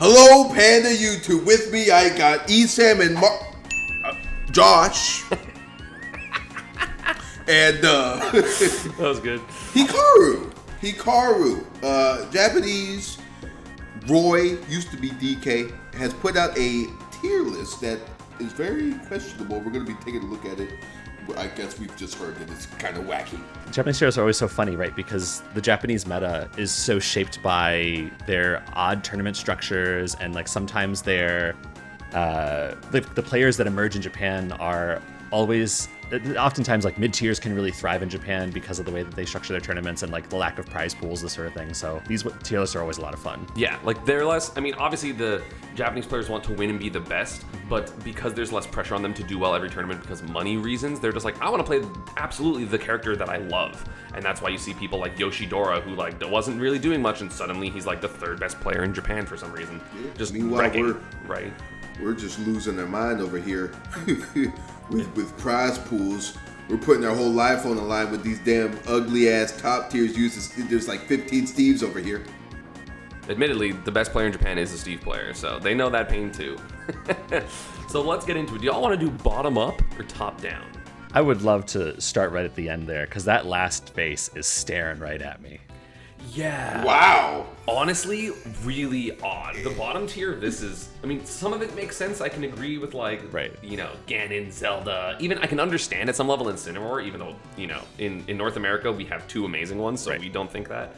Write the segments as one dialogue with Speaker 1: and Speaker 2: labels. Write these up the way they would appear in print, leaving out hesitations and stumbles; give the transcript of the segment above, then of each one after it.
Speaker 1: Hello, Panda YouTube. With me, I got ESAM and Jaaahsh. And
Speaker 2: that was good.
Speaker 1: HIKARU, Japanese Roy, used to be DK, has put out a tier list that is very questionable. We're going to be taking a look at it. I guess we've just heard that it's kind of wacky.
Speaker 3: Japanese tiers are always so funny, right? Because the Japanese meta is so shaped by their odd tournament structures, and like sometimes they're the players that emerge in Japan are always. Oftentimes, like mid-tiers can really thrive in Japan because of the way that they structure their tournaments and like the lack of prize pools, this sort of thing. So these tier lists are always a lot of fun.
Speaker 2: Yeah, like they're less. I mean, obviously the Japanese players want to win and be the best, but because there's less pressure on them to do well every tournament because of money reasons, they're just like, I want to play absolutely the character that I love, and that's why you see people like Yoshidora, who like wasn't really doing much, and suddenly he's like the third best player in Japan for some reason.
Speaker 1: Yeah.
Speaker 2: Just
Speaker 1: meanwhile,
Speaker 2: we're
Speaker 1: just losing our mind over here. with prize pools. We're putting our whole life on the line with these damn ugly ass top tiers uses. There's like 15 Steves over here.
Speaker 2: Admittedly, the best player in Japan is a Steve player, so they know that pain too. So let's get into it. Do y'all want to do bottom up or top down?
Speaker 3: I would love to start right at the end there, because that last face is staring right at me.
Speaker 2: Yeah.
Speaker 1: Wow.
Speaker 2: Honestly, really odd. The bottom tier, this is, I mean, some of it makes sense. I can agree with like, you know, Ganon, Zelda. Even I can understand at some level Incineroar, even though, you know, in North America, we have two amazing ones, so we don't think that.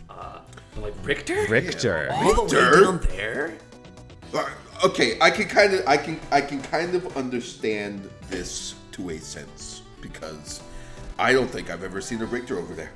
Speaker 2: But like Richter?
Speaker 3: Richter.
Speaker 2: All the way down there?
Speaker 1: Okay, I can kind of understand this to a sense, because I don't think I've ever seen a Richter over there.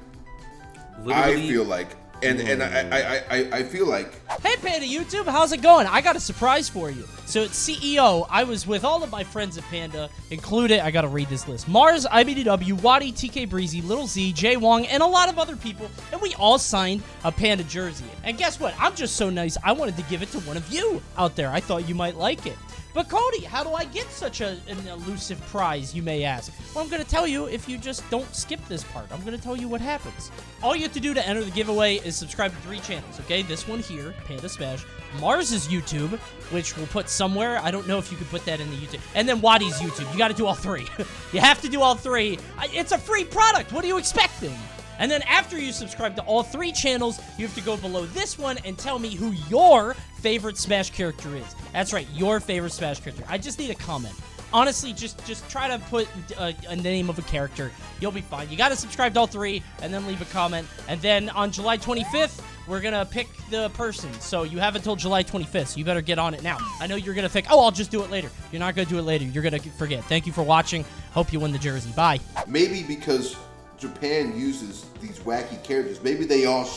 Speaker 2: Literally,
Speaker 1: I feel like, and I feel like.
Speaker 4: Hey Panda YouTube, how's it going? I got a surprise for you. So at CEO, I was with all of my friends at Panda, included, I gotta read this list, Mars, iBDW, WaDi, TKbreezy, Little Z, JWong, and a lot of other people, and we all signed a Panda jersey. And guess what? I'm just so nice, I wanted to give it to one of you out there. I thought you might like it. But Cody, how do I get such an elusive prize, you may ask? Well, I'm going to tell you if you just don't skip this part. I'm going to tell you what happens. All you have to do to enter the giveaway is subscribe to 3 channels, okay? This one here, Panda Smash, Mars's YouTube, which we'll put somewhere. I don't know if you could put that in the YouTube. And then WaDi's YouTube. You got to do all 3. You have to do all 3. It's a free product. What are you expecting? And then after you subscribe to all 3 channels, you have to go below this one and tell me who your favorite Smash character is. That's right, your favorite Smash character. I just need a comment. Honestly, just try to put a name of a character. You'll be fine. You got to subscribe to all 3 and then leave a comment. And then on July 25th, we're going to pick the person. So you have until July 25th, so you better get on it now. I know you're going to think, oh, I'll just do it later. You're not going to do it later. You're going to forget. Thank you for watching. Hope you win the jersey. Bye.
Speaker 1: Maybe because Japan uses these wacky characters. Maybe they all.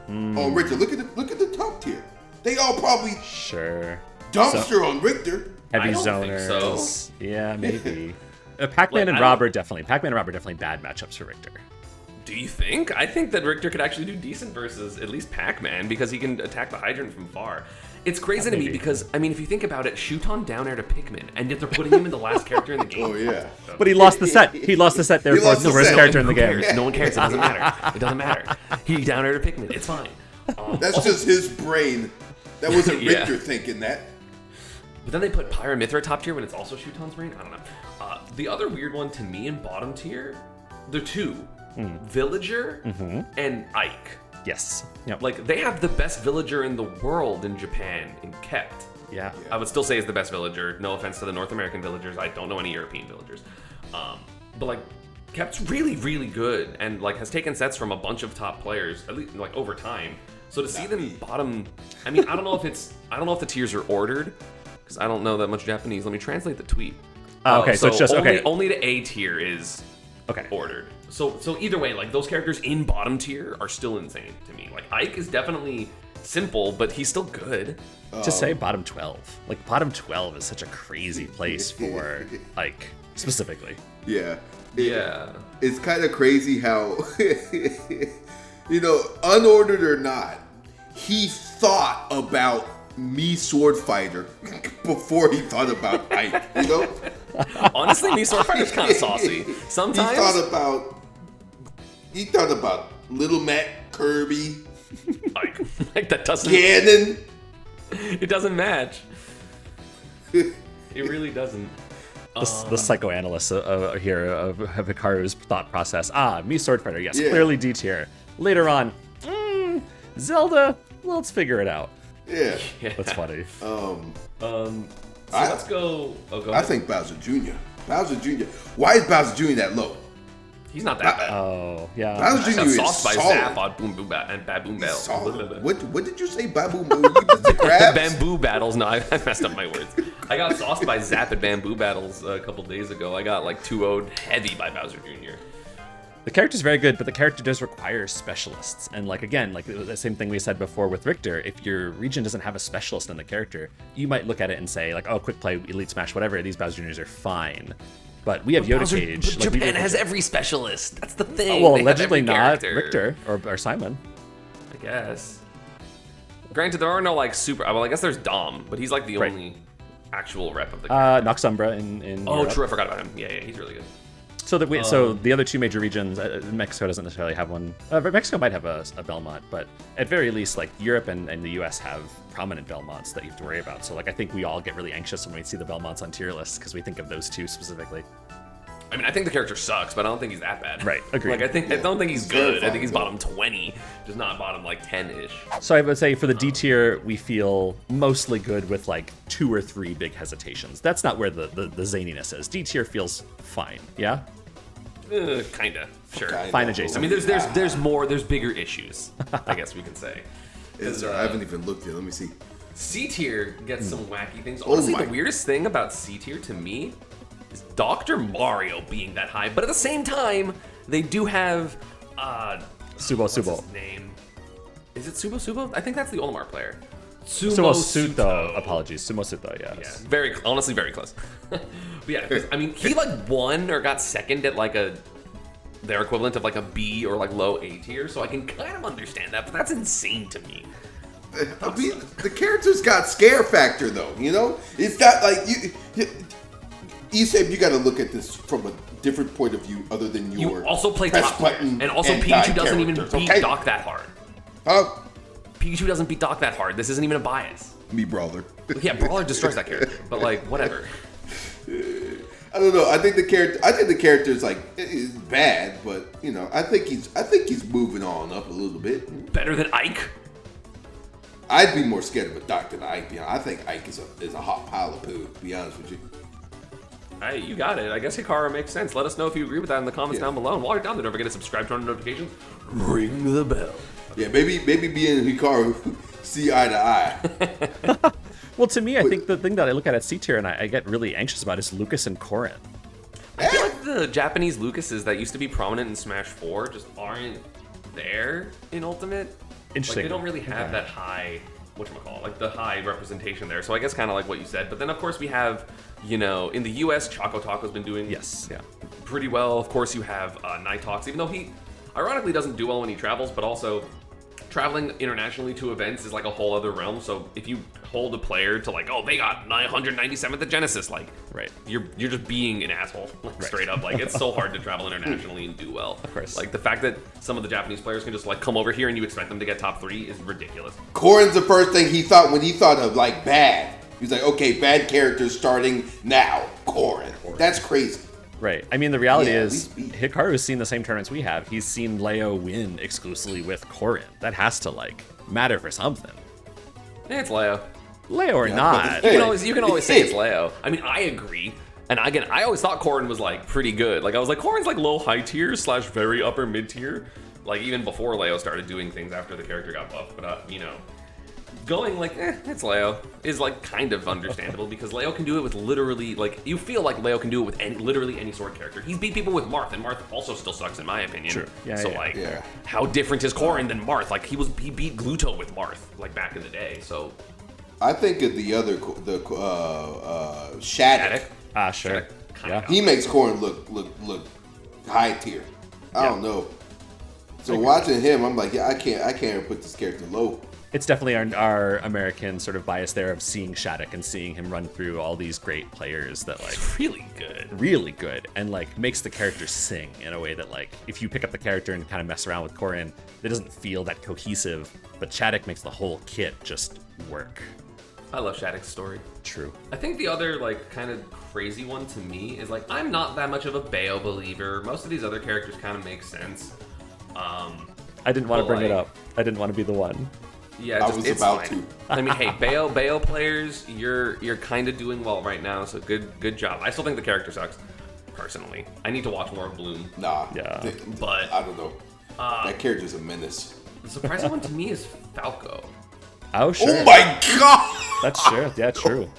Speaker 1: Oh, Richter! Look at the top tier. They all probably dumpster on Richter.
Speaker 3: Heavy zoners. So. Yeah, maybe. Pac-Man and Rob are definitely bad matchups for Richter.
Speaker 2: Do you think? I think that Richter could actually do decent versus at least Pac-Man because he can attack the hydrant from far. It's crazy to me because, I mean, if you think about it, Shuton down air to Pikmin, and yet they're putting him in the last character in the game.
Speaker 1: Oh, yeah.
Speaker 3: But he lost the set. He lost the set, therefore it's the worst character in the game.
Speaker 2: No one cares. It doesn't matter. It doesn't matter. He down air to Pikmin. It's fine.
Speaker 1: That's just his brain. That wasn't Richter thinking that.
Speaker 2: But then they put Pyramithra top tier when it's also Shuton's brain? I don't know. The other weird one to me in bottom tier, there are 2. Villager and Ike.
Speaker 3: Yes. Yep.
Speaker 2: Like, they have the best villager in the world in Japan, in Kept.
Speaker 3: Yeah.
Speaker 2: I would still say is the best villager. No offense to the North American villagers. I don't know any European villagers. But, like, Kept's really, really good and, like, has taken sets from a bunch of top players, at least, like, over time. So to see them bottom... I mean, I don't know if the tiers are ordered, because I don't know that much Japanese. Let me translate the tweet.
Speaker 3: Okay, so it's just...
Speaker 2: Only the A tier is ordered. So either way, like, those characters in bottom tier are still insane to me. Like, Ike is definitely simple, but he's still good.
Speaker 3: To say bottom 12. Like, bottom 12 is such a crazy place for Ike, specifically.
Speaker 1: Yeah.
Speaker 2: Yeah.
Speaker 1: It's kind of crazy how, you know, unordered or not, he thought about Mii Sword Fighter before he thought about Ike, you know?
Speaker 2: Honestly, Mii Sword Fighter's kind of saucy. Sometimes...
Speaker 1: He thought about Little Mac, Kirby,
Speaker 2: Ike. Like, that doesn't...
Speaker 1: Ganon.
Speaker 2: It doesn't match. It really doesn't.
Speaker 3: The psychoanalyst here of HIKARU's thought process. Me sword fighter, yes,
Speaker 1: Yeah.
Speaker 3: clearly D tier. Later on, Zelda, let's figure it out.
Speaker 1: Yeah.
Speaker 3: That's funny.
Speaker 2: So let's go. Oh, go
Speaker 1: I
Speaker 2: ahead.
Speaker 1: think Bowser Jr. Bowser Jr. Why is Bowser Jr. that low?
Speaker 2: He's not that bad.
Speaker 3: Oh, yeah.
Speaker 1: Bowser
Speaker 2: I
Speaker 1: Jr.
Speaker 2: got
Speaker 1: is
Speaker 2: sauced by
Speaker 1: solid.
Speaker 2: Zap on Boom Boom and Baboom
Speaker 1: He's
Speaker 2: Battles.
Speaker 1: solid. What did you say, Baboom? You missed the crabs?
Speaker 2: Bamboo Battles. No, I messed up my words. I got sauced by Zap at Bamboo Battles a couple days ago. I got like 2-0'd heavy by Bowser Jr.
Speaker 3: The character's very good, but the character does require specialists. And like again, like the same thing we said before with Richter, if your region doesn't have a specialist in the character, you might look at it and say like, oh, quick play, elite smash, whatever, these Bowser Juniors are fine. But we have Yoda Cage.
Speaker 2: But
Speaker 3: like,
Speaker 2: Japan has every specialist. That's the thing.
Speaker 3: well,
Speaker 2: They have
Speaker 3: allegedly
Speaker 2: every
Speaker 3: not
Speaker 2: character.
Speaker 3: Richter or Simon.
Speaker 2: I guess. Granted, there are no like super. Well, I guess there's Dom, but he's like the
Speaker 3: Right.
Speaker 2: only actual rep of the character.
Speaker 3: Noxumbra in
Speaker 2: Oh,
Speaker 3: Europe.
Speaker 2: true. I forgot about him. Yeah, he's really good.
Speaker 3: So the other two major regions, Mexico doesn't necessarily have one. Mexico might have a Belmont, but at very least, like Europe and the US have prominent Belmonts that you have to worry about. So like I think we all get really anxious when we see the Belmonts on tier lists because we think of those two specifically.
Speaker 2: I mean, I think the character sucks, but I don't think he's that bad.
Speaker 3: Right, agreed.
Speaker 2: Like I don't think he's
Speaker 1: Very
Speaker 2: good. I think he's
Speaker 1: fine,
Speaker 2: bottom 20, just not bottom like 10-ish.
Speaker 3: So I would say for the D tier, we feel mostly good with like 2 or 3 big hesitations. That's not where the zaniness is. D tier feels fine. Yeah,
Speaker 2: Kinda, sure.
Speaker 1: Kinda.
Speaker 3: fine adjacent.
Speaker 2: I mean, there's bigger issues. I guess we can say.
Speaker 1: Is there? I haven't even looked yet. Let me see.
Speaker 2: C tier gets some wacky things. Honestly,
Speaker 1: my-
Speaker 2: the weirdest thing about C tier to me is Dr. Mario being that high, but at the same time, they do have
Speaker 3: Subo
Speaker 2: what's
Speaker 3: Subo.
Speaker 2: his name? Is it Subo Subo? I think that's the Olimar player.
Speaker 3: Sumo Suto. Apologies. Sumo Suto,
Speaker 2: Yeah,
Speaker 3: yes.
Speaker 2: honestly, very close. But yeah, 'cause, I mean, he like won or got second at like their equivalent of like a B or like low A tier, so I can kind of understand that, but that's insane to me.
Speaker 1: I mean, the character's got scare factor though. You know, it's not like you said you got to look at this from a different point of view other than your.
Speaker 2: You also play
Speaker 1: press
Speaker 2: top players,
Speaker 1: button
Speaker 2: and also
Speaker 1: and
Speaker 2: Pikachu
Speaker 1: die
Speaker 2: doesn't even
Speaker 1: characters,
Speaker 2: beat
Speaker 1: okay?
Speaker 2: Doc that hard.
Speaker 1: Oh,
Speaker 2: Pikachu doesn't beat Doc that hard. This isn't even a bias.
Speaker 1: me brawler.
Speaker 2: Yeah, Brawler destroys that character, but like whatever.
Speaker 1: I don't know. I think the character is like is bad, but you know, I think he's moving on up a little bit.
Speaker 2: Better than Ike.
Speaker 1: I'd be more scared of a Doc than Ike. You know, I think Ike is a hot pile of poo. To be honest with you.
Speaker 2: Hey, you got it. I guess HIKARU makes sense. Let us know if you agree with that in the comments
Speaker 1: Yeah.
Speaker 2: down below. And while you're down there, don't forget to subscribe, turn on notifications, ring the bell.
Speaker 1: Yeah, maybe me and Hikaru see eye to eye.
Speaker 3: Well, to me, I think the thing that I look at C tier and I get really anxious about is Lucas and Corrin.
Speaker 2: I feel like the Japanese Lucases that used to be prominent in Smash 4 just aren't there in Ultimate.
Speaker 3: Interesting.
Speaker 2: Like, they don't really have that high, whatchamacallit, like the high representation there. So I guess kind of like what you said. But then, of course, we have, you know, in the US, Choco Taco's been doing
Speaker 3: Yes, yeah.
Speaker 2: pretty well. Of course, you have Nighthawks, even though he ironically doesn't do well when he travels, but also traveling internationally to events is like a whole other realm. So if you hold a player to like, oh, they got 997th at Genesis, like,
Speaker 3: Right.
Speaker 2: you're just being an asshole, like,
Speaker 3: Right.
Speaker 2: straight up. Like, it's so hard to travel internationally and do well.
Speaker 3: Of course.
Speaker 2: Like the fact that some of the Japanese players can just like come over here and you expect them to get top 3 is ridiculous.
Speaker 1: Corrin's the first thing he thought when he thought of like bad. He's like, okay, bad characters starting now. Corrin. That's crazy.
Speaker 3: Right. I mean, the reality
Speaker 1: Yeah,
Speaker 3: is HIKARU's seen the same tournaments we have. He's seen Leo win exclusively with Corrin. That has to, like, matter for something.
Speaker 2: It's Leo.
Speaker 3: Leo or
Speaker 1: Yeah,
Speaker 3: not.
Speaker 1: but
Speaker 2: You can always say it's Leo. I mean, I agree. And again, I always thought Corrin was like pretty good. Like I was like, Corrin's like low high tier / very upper mid tier. Like even before Leo started doing things after the character got buffed. But you know, going like, it's Leo is like kind of understandable because Leo can do it with literally like you feel like Leo can do it with literally any sword character. He's beat people with Marth, and Marth also still sucks in my opinion.
Speaker 3: True. Yeah,
Speaker 2: so
Speaker 3: yeah,
Speaker 2: like,
Speaker 1: yeah.
Speaker 2: how different is Corrin than Marth? Like he beat Gluto with Marth like back in the day. So
Speaker 1: I think of the other Shattuck.
Speaker 3: Ah, sure. Yeah.
Speaker 1: He makes Corrin look high tier. I don't know. So watching him, I'm like, yeah, I can't put this character low.
Speaker 3: It's definitely our American sort of bias there of seeing Shattuck and seeing him run through all these great players that, like, really good, and, like, makes the character sing in a way that, like, if you pick up the character and kind of mess around with Corrin, it doesn't feel that cohesive, but Shattuck makes the whole kit just work.
Speaker 2: I love Shattuck's story.
Speaker 3: True.
Speaker 2: I think the other, like, kind of crazy one to me is, like, I'm not that much of a Bayo believer. Most of these other characters kind of make sense.
Speaker 3: I didn't want to bring it
Speaker 2: like-
Speaker 3: up. I didn't want to be the one.
Speaker 2: Yeah,
Speaker 1: I was
Speaker 2: it's
Speaker 1: about
Speaker 2: fine.
Speaker 1: to.
Speaker 2: I mean, hey, Bayo players, you're kind of doing well right now, so good job. I still think the character sucks, personally. I need to watch more of Bloom.
Speaker 1: Nah.
Speaker 3: Yeah.
Speaker 2: But-
Speaker 1: I don't know. That character's a menace.
Speaker 2: The surprising one to me is Falco.
Speaker 3: Oh, sure.
Speaker 1: Oh my god!
Speaker 3: That's true. Yeah, true.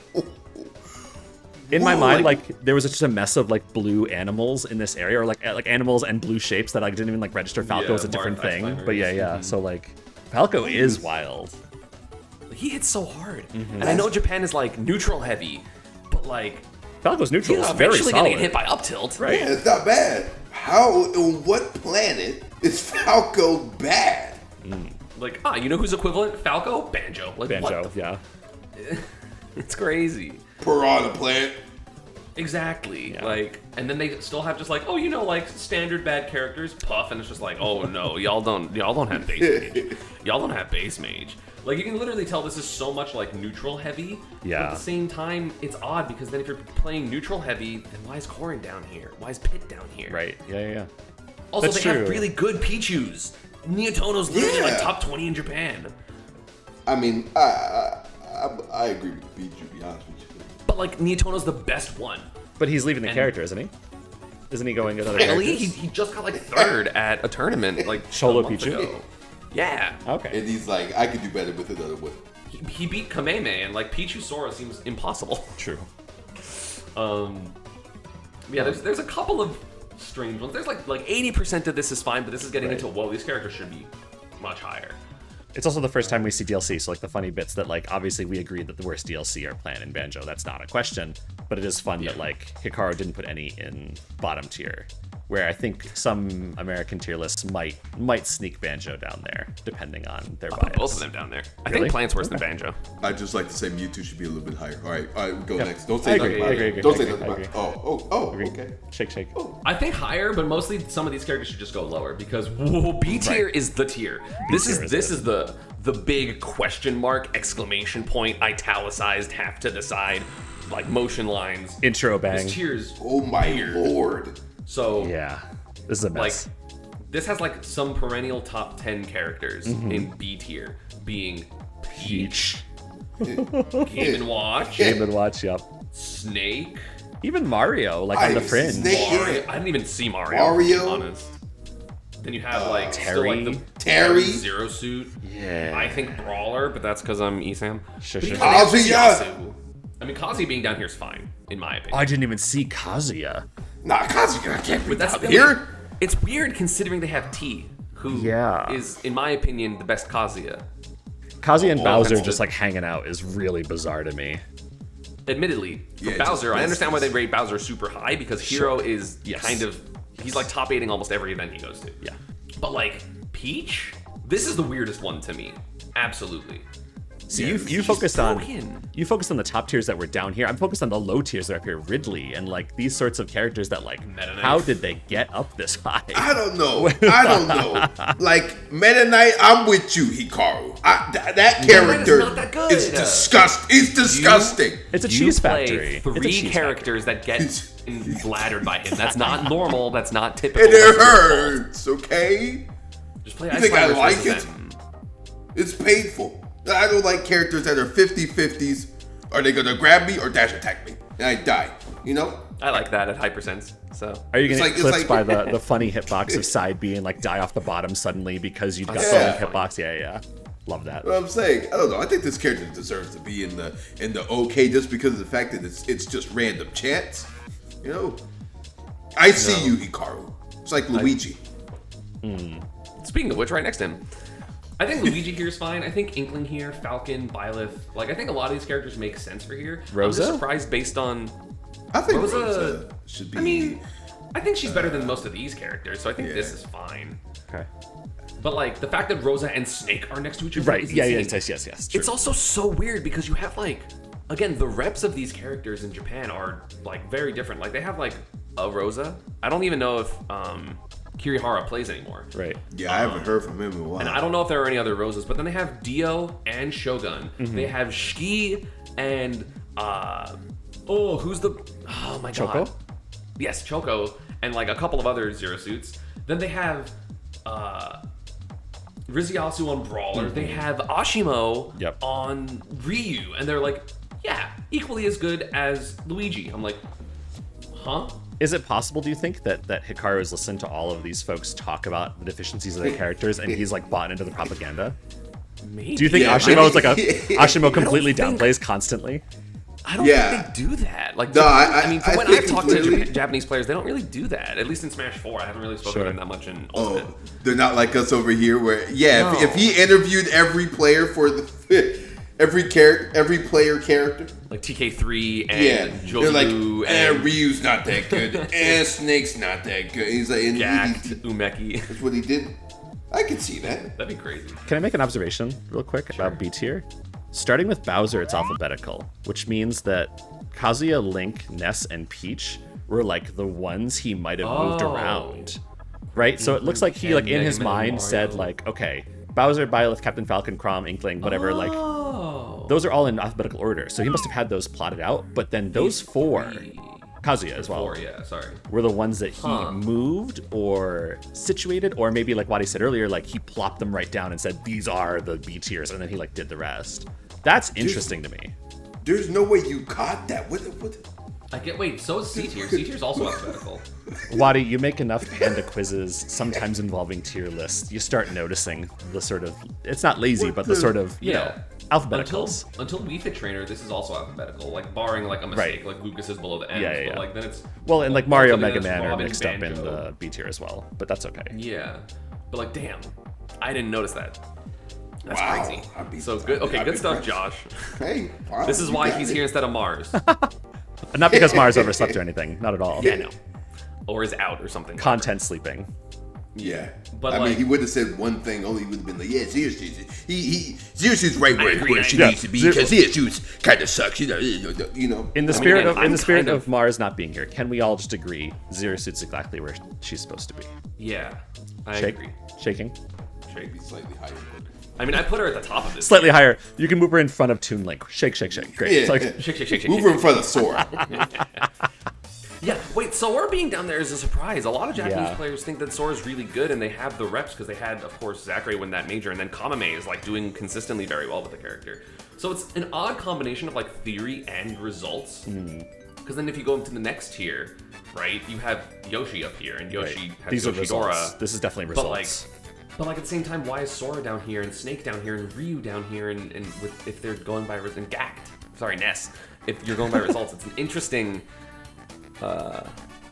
Speaker 3: In my
Speaker 1: Whoa,
Speaker 3: mind, like there was just a mess of like blue animals in this area, or like animals and blue shapes that I didn't even like register Falco
Speaker 2: Yeah,
Speaker 3: as a different
Speaker 2: Mark
Speaker 3: thing.
Speaker 2: Eisner
Speaker 3: But yeah,
Speaker 2: is-
Speaker 3: yeah. So like Falco is wild.
Speaker 2: He hits so hard. And I know Japan is, like, neutral heavy, but, like,
Speaker 3: Falco's neutral
Speaker 2: he's
Speaker 3: is very
Speaker 2: eventually
Speaker 3: solid.
Speaker 2: going to get hit by up tilt.
Speaker 3: Right.
Speaker 1: Yeah, it's not bad. How, on what planet is Falco bad?
Speaker 2: Like, you know who's equivalent? Falco? Banjo. Like,
Speaker 3: Banjo,
Speaker 2: what the
Speaker 3: yeah.
Speaker 2: It's crazy.
Speaker 1: Piranha Plant.
Speaker 2: Exactly.
Speaker 3: Yeah.
Speaker 2: Like, and then they still have just like, oh, you know, like standard bad characters, Puff, and it's just like, oh no, y'all don't have base mage. Y'all don't have base mage. Like, you can literally tell this is so much like neutral heavy.
Speaker 3: Yeah.
Speaker 2: But at the same time, it's odd because then if you're playing neutral heavy, then why is Corrin down here? Why is Pit down here?
Speaker 3: Right. Yeah, yeah, yeah.
Speaker 2: Also,
Speaker 3: That's
Speaker 2: they
Speaker 3: true.
Speaker 2: have really good Pichus. Neotono's literally like
Speaker 1: Yeah.
Speaker 2: top 20 in Japan.
Speaker 1: I mean, I agree with Beach, to be honest with you.
Speaker 2: But like, Neotono's the best one.
Speaker 3: But he's leaving the
Speaker 2: And-
Speaker 3: character, isn't he? Isn't he going with other
Speaker 2: Really?
Speaker 3: characters?
Speaker 2: He just got like third at a tournament like
Speaker 3: Solo
Speaker 2: a month
Speaker 3: Pichu?
Speaker 2: ago. Yeah.
Speaker 3: Okay.
Speaker 1: And he's like, I could do better with another one.
Speaker 2: He beat Kameme, and like Pichu Sora seems impossible.
Speaker 3: True.
Speaker 2: Yeah, there's a couple of strange ones. There's like 80% of this is fine, but this is getting
Speaker 3: Right.
Speaker 2: into, whoa, these characters should be much higher.
Speaker 3: It's also the first time we see DLC, so like the funny bits that like obviously we agreed that the worst DLC are planned in Banjo. That's not a question, but it is fun that like HIKARU didn't put any in bottom tier, where I think some American tier lists might sneak Banjo down there depending on their
Speaker 2: I'll
Speaker 3: bias.
Speaker 2: put both of them down there. I
Speaker 3: Really?
Speaker 2: think Plant's worse than Banjo.
Speaker 1: I'd just like to say Mewtwo should be a little bit higher. All right, go
Speaker 3: Yeah.
Speaker 1: next. Don't
Speaker 3: I
Speaker 1: say
Speaker 3: agree,
Speaker 1: nothing
Speaker 3: I
Speaker 1: about
Speaker 3: agree,
Speaker 1: it.
Speaker 3: I agree,
Speaker 1: Don't
Speaker 3: I
Speaker 1: say
Speaker 3: agree,
Speaker 1: nothing
Speaker 3: I
Speaker 1: about it.
Speaker 3: agree.
Speaker 1: Oh,
Speaker 3: Agree.
Speaker 1: okay.
Speaker 3: Shake.
Speaker 2: I think higher, but mostly some of these characters should just go lower because whoa, B tier is the tier. This
Speaker 3: tier
Speaker 2: is the big question mark, exclamation point, italicized, have to decide, like motion lines.
Speaker 3: Intro bang.
Speaker 2: This tier's
Speaker 1: Oh my
Speaker 2: weird.
Speaker 1: lord.
Speaker 2: So
Speaker 3: Yeah. This is a
Speaker 2: like
Speaker 3: mess.
Speaker 2: this has like some perennial top 10 characters
Speaker 3: Mm-hmm.
Speaker 2: in B tier, being Peach,
Speaker 3: Peach.
Speaker 2: Game & Watch,
Speaker 3: Game & Watch, yep.
Speaker 2: Snake,
Speaker 3: Even Mario, like on the fringe.
Speaker 1: Snake-
Speaker 2: Mario. I didn't even see Mario.
Speaker 1: Mario?
Speaker 2: To be honest. Then you have like still like the
Speaker 1: Terry?
Speaker 2: Zero Suit.
Speaker 3: Yeah.
Speaker 2: I think Brawler, but that's because I'm ESAM.
Speaker 3: Sure,
Speaker 2: But
Speaker 3: sure.
Speaker 2: even they have
Speaker 1: Kazuya!
Speaker 2: Kazu. I mean, Kazi being down here is fine, in my opinion.
Speaker 3: I didn't even see Kazuya.
Speaker 1: Nah, Kazuya can't be
Speaker 2: But that's
Speaker 1: down
Speaker 2: the thing.
Speaker 1: here.
Speaker 2: It's weird considering they have T, who is,
Speaker 3: Yeah.
Speaker 2: in my opinion, the best Kazuya.
Speaker 3: Kazuya and
Speaker 2: Oh,
Speaker 3: Bowser
Speaker 2: that's
Speaker 3: just
Speaker 2: the-
Speaker 3: like hanging out is really bizarre to me.
Speaker 2: Admittedly, for
Speaker 1: Yeah,
Speaker 2: Bowser,
Speaker 1: just
Speaker 2: I understand why they
Speaker 1: business.
Speaker 2: rate Bowser super high because Hero is
Speaker 3: Yes.
Speaker 2: kind of he's like top 8ing almost every event he goes to.
Speaker 3: Yeah.
Speaker 2: But like Peach, this is the weirdest one to me. Absolutely.
Speaker 3: See,
Speaker 1: Yeah,
Speaker 3: you
Speaker 2: she's
Speaker 3: focused on
Speaker 2: broken.
Speaker 3: you focused on the top tiers that were down here. I'm focused on the low tiers that are up here, Ridley, and like these sorts of characters that like,
Speaker 2: Meta Knight.
Speaker 3: how did they get up this high?
Speaker 1: I don't know. Like, Meta Knight, I'm with you, Hikaru. That
Speaker 2: Knight is
Speaker 1: character
Speaker 2: not that good.
Speaker 1: is disgusting. It's disgusting.
Speaker 3: It's a
Speaker 2: You
Speaker 3: cheese
Speaker 2: play
Speaker 3: factory. It's a
Speaker 2: 3
Speaker 3: cheese
Speaker 2: characters that get bladdered by him. That's not normal. That's not typical.
Speaker 1: And it
Speaker 2: That's your fault.
Speaker 1: hurts, okay?
Speaker 2: Just play
Speaker 1: You
Speaker 2: Ice
Speaker 1: think I
Speaker 2: Climbers
Speaker 1: like
Speaker 2: versus
Speaker 1: it?
Speaker 2: them.
Speaker 1: It's painful. I don't like characters that are 50-50s. Are they gonna grab me or dash attack me? And I die. You know?
Speaker 2: I like that at Hypersense. So
Speaker 3: Are you gonna
Speaker 1: It's
Speaker 3: get
Speaker 1: like-
Speaker 3: clipped
Speaker 1: it's
Speaker 3: by
Speaker 1: like-
Speaker 3: the funny hitbox of side B and like die off the bottom suddenly because you've got
Speaker 2: Yeah.
Speaker 3: the weak hitbox? Yeah. Love that.
Speaker 1: What I'm saying, I don't know. I think this character deserves to be in the okay just because of the fact that it's just random chance. You know? I see you, Hikaru. It's like Luigi.
Speaker 2: speaking of which, right next to him. I think Luigi here is fine. I think Inkling here, Falcon, Byleth. Like, I think a lot of these characters make sense for here.
Speaker 3: Rosa?
Speaker 2: I'm just surprised based on...
Speaker 1: I think
Speaker 2: Rosa-
Speaker 1: Rosa should be.
Speaker 2: I mean, I think she's better than most of these characters, so I think
Speaker 1: Yeah.
Speaker 2: this is fine.
Speaker 3: Okay.
Speaker 2: But, like, the fact that Rosa and Snake are next to each other
Speaker 3: Right.
Speaker 2: is
Speaker 3: Yeah.
Speaker 2: insane.
Speaker 3: Yes. True.
Speaker 2: It's also so weird because you have, like... Again, the reps of these characters in Japan are, like, very different. Like, they have, like, a Rosa. I don't even know if Kirihara plays anymore.
Speaker 3: Right.
Speaker 1: Yeah, I haven't heard from him in a while.
Speaker 2: And I don't know if there are any other Rosas, but then they have Dio and Shogun.
Speaker 3: Mm-hmm.
Speaker 2: They have Shiki and who's the? Oh my god.
Speaker 3: Choco?
Speaker 2: Yes, Choco, and like a couple of other Zero Suits. Then they have Riziasu on Brawler. They have Ashimo on Ryu, and they're like, yeah, equally as good as Luigi. I'm like, huh?
Speaker 3: Is it possible, do you think, that Hikaru has listened to all of these folks talk about the deficiencies of their characters and he's like bought into the propaganda?
Speaker 2: Maybe.
Speaker 3: Do you think Ashimo is like Ashimo completely downplays constantly?
Speaker 2: I don't think they do that. Like,
Speaker 1: No,
Speaker 2: I mean, from
Speaker 1: I
Speaker 2: when
Speaker 1: think
Speaker 2: I've talked
Speaker 1: legit-
Speaker 2: to Japanese players, they don't really do that. At least in Smash 4, I haven't really spoken to them that much in Ultimate.
Speaker 1: Oh, they're not like us over here where,
Speaker 2: No.
Speaker 1: if he interviewed every player for the every player character,
Speaker 2: Like TK3 and
Speaker 1: they're like,
Speaker 2: Jobu and
Speaker 1: Ryu's not that good, and Snake's not that good. He's like, and
Speaker 2: Jacked, Umeki.
Speaker 1: that's what he did. I can see that.
Speaker 2: That'd be crazy.
Speaker 3: Can I make an observation real quick about B tier? Starting with Bowser, it's alphabetical, which means that Kazuya, Link, Ness, and Peach were like the ones he might have moved around, right? So it looks like he, like, in
Speaker 2: Mega
Speaker 3: his
Speaker 2: Man,
Speaker 3: mind
Speaker 2: Mario.
Speaker 3: said, like, okay, Bowser, Byleth, Captain Falcon, Chrom, Inkling, whatever, like,
Speaker 2: Oh.
Speaker 3: those are all in alphabetical order. So he must have had those plotted out, but then those four, Kazuya as well,
Speaker 2: Sorry.
Speaker 3: were the ones that he moved or situated, or maybe like WaDi said earlier, like he plopped them right down and said, these are the B tiers, and then he like did the rest. That's interesting to me.
Speaker 1: There's no way you caught that. What?
Speaker 2: Wait, so is C tier. C tier is also alphabetical.
Speaker 3: WaDi, you make enough Panda quizzes, sometimes involving tier lists, you start noticing the sort of, it's not lazy, but the sort of, you know, alphabeticals.
Speaker 2: Until Wii Fit Trainer, this is also alphabetical, like barring like a mistake, like Lucas is below the end.
Speaker 3: Yeah.
Speaker 2: But like then it's
Speaker 3: Well, and like Mario,
Speaker 2: ultimately
Speaker 3: Mega
Speaker 2: then it's
Speaker 3: Man are
Speaker 2: Robin,
Speaker 3: mixed up in
Speaker 2: Banjo.
Speaker 3: the B tier as well, but that's okay.
Speaker 2: Yeah, but like damn, I didn't notice that. That's
Speaker 1: Wow.
Speaker 2: crazy. So good. Okay, good stuff, Josh.
Speaker 1: Hey, wow,
Speaker 2: This is
Speaker 1: you
Speaker 2: why
Speaker 1: got
Speaker 2: he's
Speaker 1: it.
Speaker 2: here instead of Mars.
Speaker 3: Not because Mars overslept or anything, not at all.
Speaker 2: Yeah, I know. Or is out or something.
Speaker 3: Content sleeping.
Speaker 1: Yeah,
Speaker 2: But,
Speaker 1: I mean,
Speaker 2: like-
Speaker 1: he would have said one thing. Only would have been like, "Yeah, seriously, seriously's right
Speaker 2: I agree,
Speaker 1: where she
Speaker 2: I
Speaker 1: needs to be because seriously kind of sucks." You know.
Speaker 3: In the
Speaker 2: I mean,
Speaker 3: spirit
Speaker 2: again,
Speaker 3: of
Speaker 2: I'm kind
Speaker 3: of
Speaker 2: of-
Speaker 3: Mars not being here, can we all just agree Zero Suit's exactly where she's supposed to be?
Speaker 2: Yeah, I
Speaker 3: Shake,
Speaker 2: agree.
Speaker 3: shaking,
Speaker 2: Shake.
Speaker 1: Maybe slightly higher.
Speaker 2: I mean, I put her at the top of this.
Speaker 3: slightly higher. You can move her in front of Toon Link. Shake, shake, shake. Great.
Speaker 1: Yeah,
Speaker 3: It's like,
Speaker 2: Shake, shake, shake, shake.
Speaker 1: Move her in front of Sora.
Speaker 2: Yeah, wait, Sora being down there is a surprise. A lot of Japanese
Speaker 3: Yeah.
Speaker 2: players think that Sora's really good, and they have the reps because they had, of course, Zachary win that major, and then Kamame is like doing consistently very well with the character. So it's an odd combination of like theory and results. Because then if you go into the next tier, right, you have Yoshi up here, and Yoshi has
Speaker 3: these are
Speaker 2: Yoshidora.
Speaker 3: results. This is definitely
Speaker 2: But like,
Speaker 3: results.
Speaker 2: but like at the same time, why is Sora down here and Snake down here and Ryu down here and with if they're going by and Gact? Sorry, Ness. If you're going by results, it's an interesting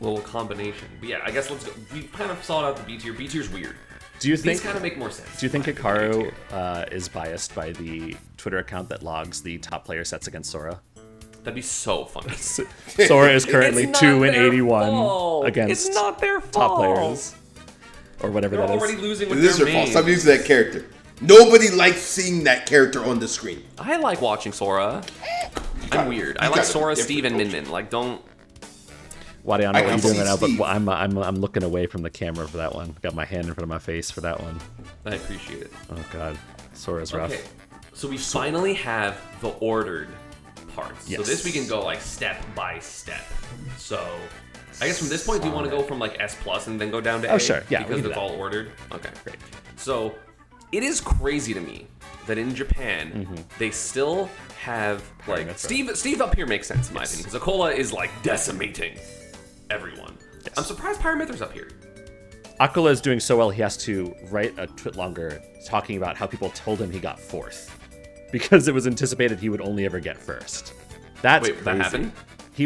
Speaker 2: little combination. But yeah, I guess let's go. We kind of saw it out the B tier. B tier's weird.
Speaker 3: Do you
Speaker 2: These
Speaker 3: think?
Speaker 2: kind of make more sense.
Speaker 3: Do you think
Speaker 2: in my opinion,
Speaker 3: Hikaru is biased by the Twitter account that logs the top player sets against Sora?
Speaker 2: That'd be so funny.
Speaker 3: Sora is currently
Speaker 2: It's not
Speaker 3: 2 and
Speaker 2: their
Speaker 3: 81
Speaker 2: fault.
Speaker 3: against
Speaker 2: It's not their
Speaker 3: top
Speaker 2: fault.
Speaker 3: players, or whatever
Speaker 2: They're
Speaker 3: that
Speaker 2: already
Speaker 3: is.
Speaker 2: losing with
Speaker 1: This is
Speaker 2: their
Speaker 1: her fault.
Speaker 2: main.
Speaker 1: Stop using that character. Nobody likes seeing that character on the screen.
Speaker 2: I like watching Sora. I'm weird. I
Speaker 1: you
Speaker 2: like
Speaker 1: got a
Speaker 2: Sora,
Speaker 1: different
Speaker 2: Steve, and Min
Speaker 1: approach.
Speaker 2: Min. Like, don't.
Speaker 3: WaDi, I don't know
Speaker 1: I
Speaker 3: what
Speaker 1: can
Speaker 3: you're doing
Speaker 1: see
Speaker 3: right now,
Speaker 1: Steve.
Speaker 3: but I'm looking away from the camera for that one. Got my hand in front of my face for that one.
Speaker 2: I appreciate it.
Speaker 3: Oh god, Sora's rough.
Speaker 2: Okay, so we finally have the ordered parts. So
Speaker 3: Yes.
Speaker 2: this we can go like step by step. So I guess from this point, do you want to go from like S plus and then go down to A?
Speaker 3: Oh, sure. Yeah, we
Speaker 2: because
Speaker 3: can do
Speaker 2: it's
Speaker 3: that.
Speaker 2: all ordered. Okay,
Speaker 3: Great.
Speaker 2: So it is crazy to me that in Japan they still have like
Speaker 3: Pyramid
Speaker 2: Steve up here makes sense in my opinion because Akola is like decimating everyone.
Speaker 3: Yes.
Speaker 2: I'm surprised Pyramithra's up here.
Speaker 3: Akula is doing so well, he has to write a tweet longer talking about how people told him he got 4th. Because it was anticipated he would only ever get 1st. That's
Speaker 2: Wait,
Speaker 3: crazy.
Speaker 2: that happened?
Speaker 3: He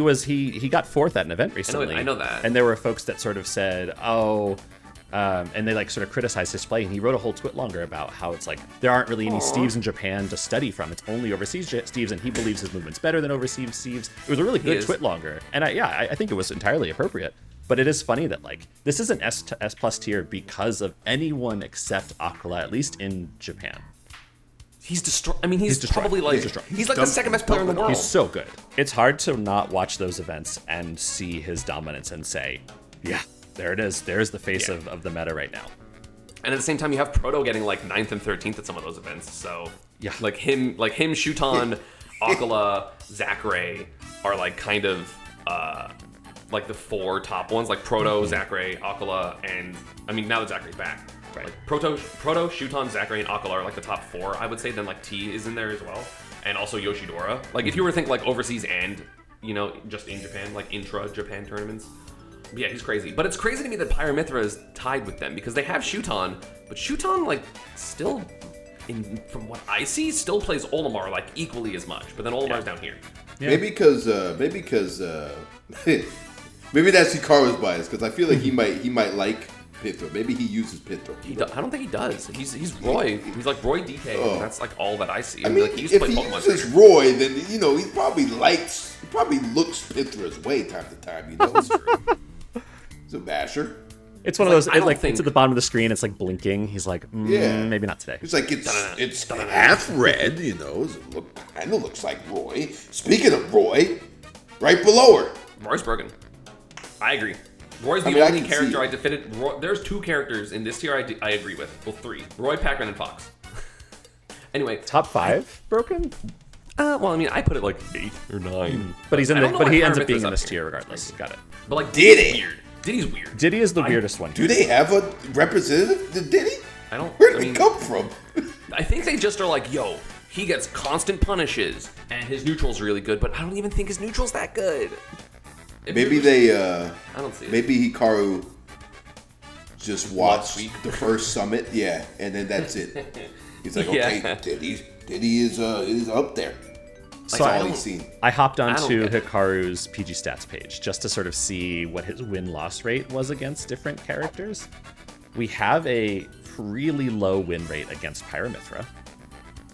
Speaker 3: got 4th at an event recently.
Speaker 2: I know that.
Speaker 3: And there were folks that sort of said, and they like sort of criticized his play, and he wrote a whole tweet longer about how it's like there aren't really any Steves in Japan to study from. It's only overseas Steves, and he believes his movement's better than overseas Steves. It was a really good
Speaker 2: is.
Speaker 3: tweet longer, and I think it was entirely appropriate. But it is funny that like this is an S plus tier because of anyone except Akula, at least in Japan.
Speaker 2: He's destroyed. I mean, he's
Speaker 3: destroyed.
Speaker 2: probably like
Speaker 3: He's destroyed.
Speaker 2: he's like the second best player in the world.
Speaker 3: He's so good. It's hard to not watch those events and see his dominance and say, yeah, there it is. There's the face
Speaker 2: Yeah.
Speaker 3: of the meta right now.
Speaker 2: And at the same time, you have Proto getting like 9th and 13th at some of those events. So
Speaker 3: Yeah.
Speaker 2: like him, Shuton, Akala, Zachary are like kind of like the 4 top ones, like Proto, Zachary, Akala, and I mean now that Zachary's back.
Speaker 3: Right.
Speaker 2: Like Proto, Shuton, Zachary, and Akala are like the top 4, I would say. Then like T is in there as well, and also Yoshidora. Like if you were to think like overseas and just in Japan, like intra-Japan tournaments. But yeah, he's crazy. But it's crazy to me that Pyramithra is tied with them because they have Shuton, but Shuton like still, from what I see, still plays Olimar like equally as much. But then Olimar's down here.
Speaker 1: Yeah. Maybe because maybe that's Hikaru's bias because I feel like he might like Pithra. Maybe he uses Pithra.
Speaker 2: I don't think he does. He's Roy. He's like Roy DK. And that's like all that I see.
Speaker 1: I mean,
Speaker 2: like, he
Speaker 1: if he uses Roy, then he probably looks Pithra's way time to time. It's true. It's a basher.
Speaker 3: It's one of those. It's at the bottom of the screen. It's like blinking. He's like, maybe not today.
Speaker 1: It's like it's half red. It kind of looks like Roy. Speaking of Roy, right below her,
Speaker 2: Roy's broken. I agree. Roy's the only character I defended. There's 2 characters in this tier I agree with. Well, 3. Roy, Pac-Man, and Fox. Anyway.
Speaker 3: Top 5 broken?
Speaker 2: Well, I mean, I put it like 8 or 9.
Speaker 3: But he ends up being in this tier regardless. Got it.
Speaker 2: But like, Diddy's weird. Diddy's weird.
Speaker 3: Diddy is the weirdest one.
Speaker 1: Do they have a representative to Diddy? Where did he come from?
Speaker 2: I think they just are like, yo, he gets constant punishes, and his neutral's really good, but I don't even think his neutral's that good.
Speaker 1: Maybe they,
Speaker 2: I don't see it.
Speaker 1: Maybe Hikaru just watched the first summit, and then that's it. He's like, okay, Diddy is up there. That's all he's seen.
Speaker 3: I hopped onto Hikaru's PG stats page just to sort of see what his win-loss rate was against different characters. We have a really low win rate against Pyramithra.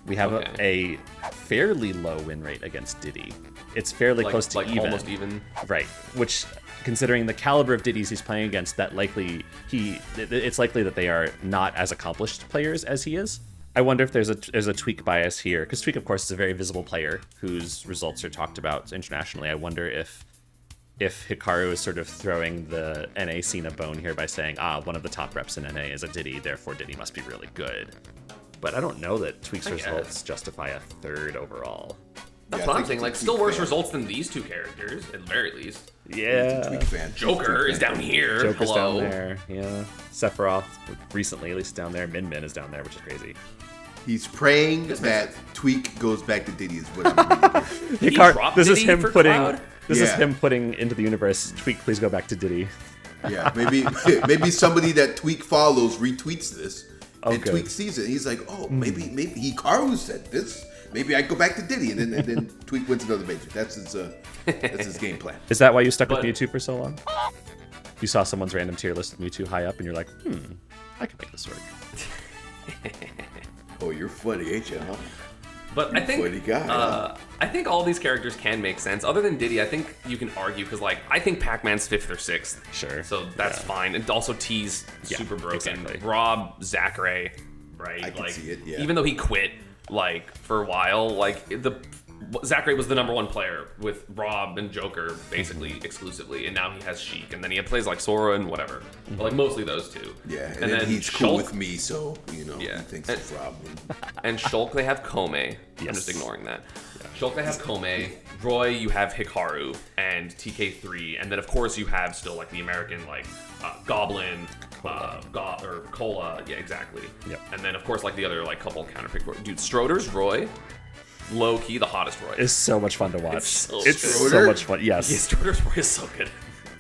Speaker 3: We have a fairly low win rate against Diddy. It's fairly close to even.
Speaker 2: Almost even.
Speaker 3: Right. Which, considering the caliber of Diddy's he's playing against, it's likely that they are not as accomplished players as he is. I wonder if there's a Tweak bias here, because Tweak, of course, is a very visible player whose results are talked about internationally. I wonder if Hikaru is sort of throwing the NA scene a bone here by saying, one of the top reps in NA is a Diddy, therefore Diddy must be really good. But I don't know that Tweak's results justify a 3rd overall.
Speaker 2: That's what I'm saying. Like, still worse results than these 2 characters, at the very least.
Speaker 3: Yeah.
Speaker 1: Tweak fan.
Speaker 2: Joker is down here.
Speaker 3: Joker's down there. Yeah. Sephiroth, recently at least, down there. Min is down there, which is crazy.
Speaker 1: He's praying that Tweak goes back to Diddy. Is what I'm
Speaker 3: This is him putting into the universe. Tweak, please go back to Diddy.
Speaker 1: Yeah, maybe somebody that Tweak follows retweets this, and
Speaker 3: good.
Speaker 1: Tweak sees it. He's like, maybe Hikaru said this. Maybe I go back to Diddy, and then Tweak wins another major. That's his game plan.
Speaker 3: Is that why you stuck with Mewtwo for so long? You saw someone's random tier list with Mewtwo high up, and you're like, I can make this work.
Speaker 1: Oh, you're funny, ain't you, huh?
Speaker 2: But I think
Speaker 1: funny guy,
Speaker 2: I think all these characters can make sense. Other than Diddy, I think you can argue because I think Pac-Man's 5th or 6th.
Speaker 3: Sure.
Speaker 2: So that's fine. And also T's super broken.
Speaker 3: Exactly.
Speaker 2: Rob, Zachary, right?
Speaker 1: I can see it. Yeah.
Speaker 2: Even though he quit for a while, Zachary was the #1 player with Rob and Joker basically exclusively, and now he has Sheik, and then he plays Sora and whatever, but mostly those 2.
Speaker 1: Yeah, and then he's cool with me, so he thinks it's Rob.
Speaker 2: And Shulk, they have Coney. I'm just ignoring that. Shulk, they have Coney. Roy, you have Hikaru and TK3, and then of course you have still the American Goblin, Cola. Yeah, exactly.
Speaker 3: Yep.
Speaker 2: And then of course the other couple counterpick. Dude, Stroder's Roy. Low key, the hottest Roy.
Speaker 3: It's so much fun to watch.
Speaker 2: It's
Speaker 3: so much fun. Yes.
Speaker 2: Yeah, Stroder's Roy is so good.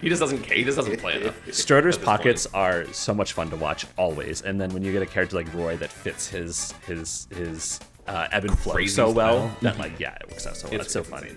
Speaker 2: He just doesn't play enough.
Speaker 3: Stroder's pockets are so much fun to watch always, and then when you get a character like Roy that fits his ebb and flow so well, that it works out so well. It's so funny.